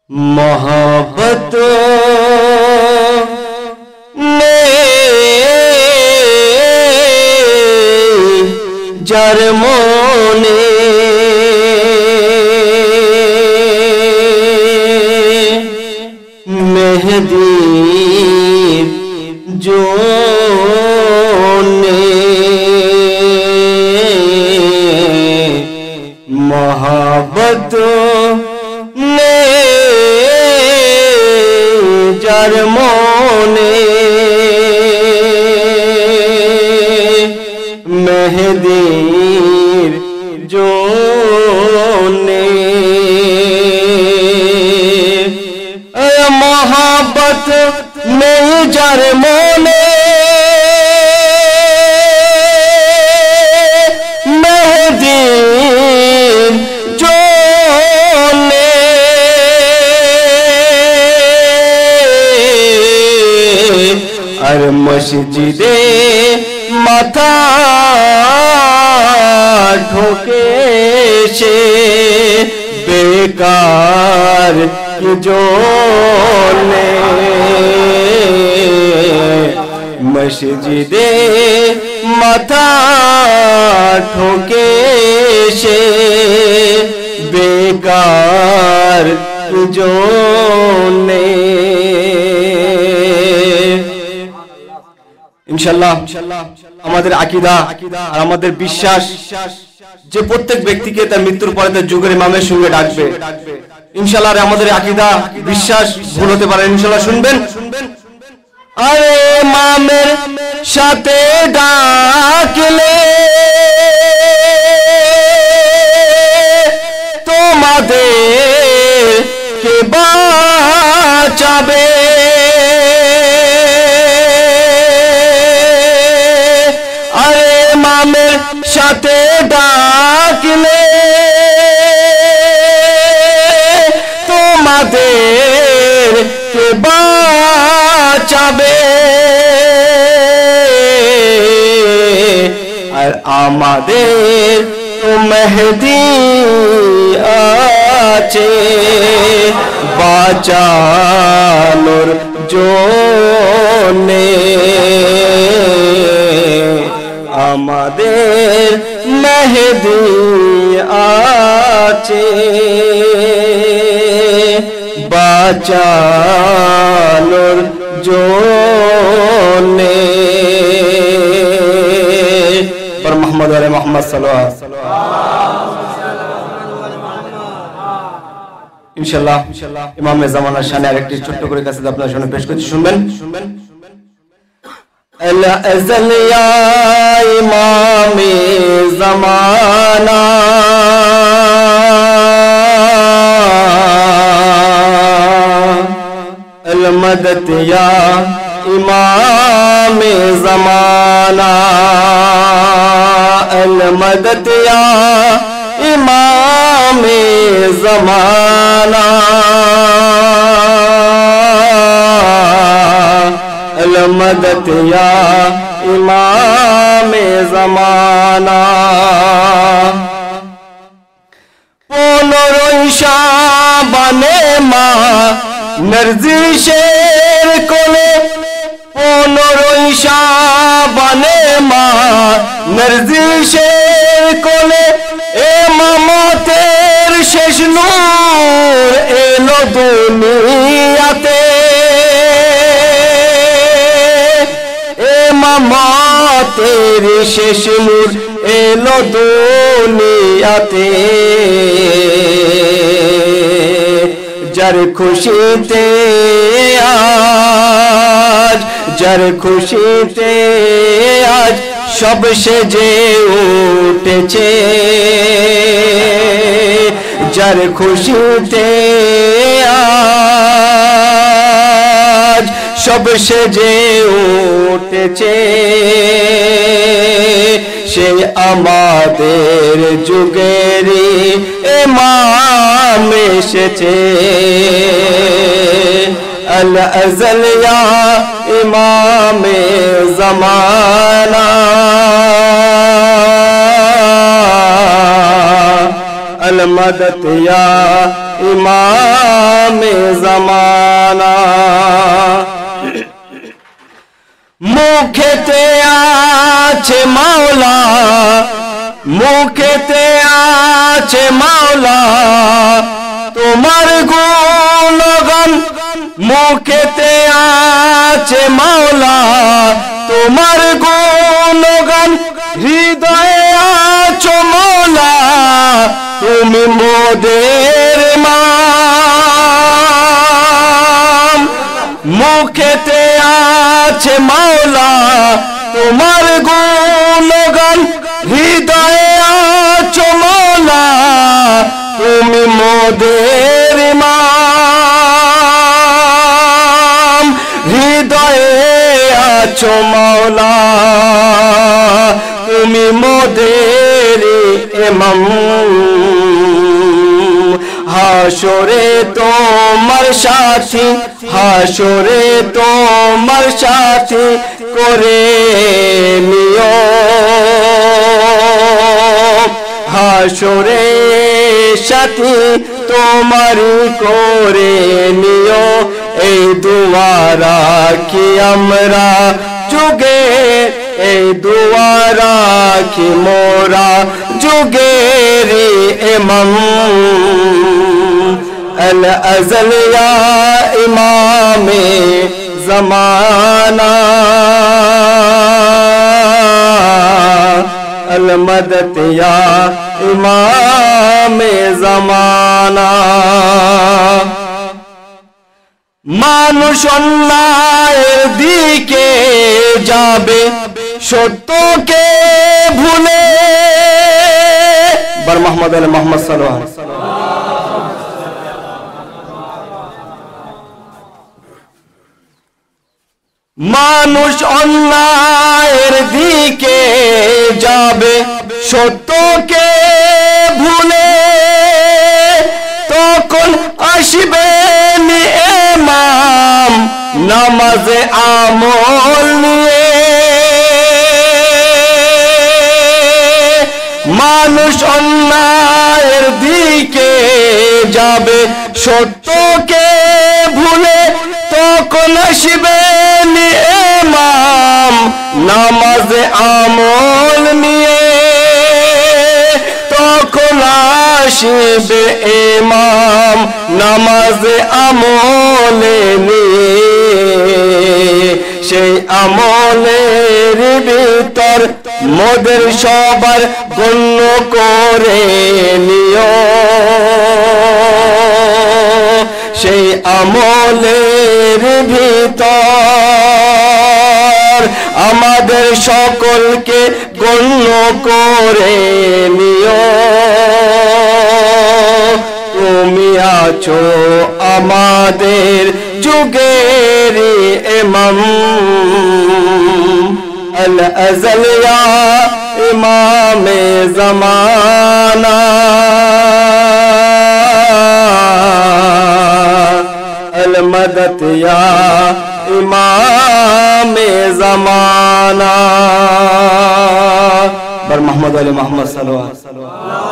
मोहब्बत ने जार मोने मेहदी जो ने मोहब्बत ने जार मोने मेहदीर जोने मोहब्बत में जार मोने मेहदीर जोने और मस्जिदे माथा ढोके से बेकार जोने मस्जिदे माथा ढोके से बेकार जोने इंशाल्लाह আমাদের আকীদা আর আমাদের বিশ্বাস যে প্রত্যেক ব্যক্তিকে তার মৃত্যুর পরে তার যুগের ইমামের সঙ্গে ডাকবে ইনশাআল্লাহ। আর আমাদের আকীদা বিশ্বাস ভুল হতে পারে ইনশাআল্লাহ। শুনবেন আরে ইমামের সাথে ডাকলে তোমাদের কে বাঁচাবে সাথে ডাকলে তোমাদের কে বাঁচাবে আর আমাদের তো মেহেদী আছে বাঁচানোর জন্যে আমাদের মেহেদী আছে বাঁচানোর জন্যে पर मोहम्मद वाले मोहम्मद सल्लल्लाहु अलैहि वसल्लम इंशाल्लाह इमाम ज़माना शान আরেকটি ছোট্ট করে কাছে আপনাদের সামনে পেশ করছি শুনবেন अल-अज़ल या इमाम ज़माना अल-मदद या इमाम ज़माना अल-मदद या इमाम ज़माना मदद या इमाम ज़माना पोनरोई शाबाने माँ नर्जिशेर कोले पोनरोई शाबाने माँ नर्जिशेर कोले ए ममतेर शेष नूर एलो दुनियाते तेरी शेष नूर एलो दुनियाते जार खुशीते आज जार खुशीते आज सब सेजे उठेछे जार खुशीते आज सब सेजे उठेछे से आमादेर जुगेरी इमाम एसेछे अल-अज़ल या इमाम ज़माना अलमदत या इमाम ज़माना मुखेते आछे माওলা मुखेते आछे माওলা তোমার গুণগান মুখেতে আছে মাওলা তোমার গুণগান হৃদয়ে আছো মাওলা তুমি মোদের ইমাম মুখেতে আছে মাওলা তোমার গুণগান হৃদয়ে আছো মাওলা তুমি মোদের ইমাম হৃদয়ে আছো মাওলা তুমি মোদের ইমাম হাশরে তোমার সাথী হাশরে তোমার সাথী করে নিও হাশরে সাথী তোমার করে নিও এই দুয়া রাখি আমরা যুগে এই দুয়া রাখি মোরা যুগের ইমাম अल अज़ल या इमाम ज़माना अल मदद या इमाम ज़माना মানুষ অন্যায়ের দিকে যাবে সত্যকে ভুলে বার মোহাম্মদ আলী মোহাম্মদ সাল্লাল্লাহু আলাইহি ওয়াসাল্লাম মানুষ অন্যায়ের দিকে যাবে সত্যকে ভুলে তখন আসবেন ইমাম নামাজে আমল নিয়ে মানুষ অন্যায়ের দিকে যাবে সত্যকে ভুলে তখন আসবেন ইমাম নামাজে আমল নিয়ে তখন আসবে ইমাম নামাজে আমল নিয়ে সেই আমলের ভিতর মোদের সবার গণ্য করে নিও সেই আমলের ভিতর আমাদের সকলকে গণ্য করে নিও তুমি আছো আমাদের যুগের ইমাম अल अज़ल या इमाम ज़माना अल मदद या इमाम ज़माना बर मोहम्मद अली मोहम्मद सल्लल्लाहु अलैहि वसल्लम।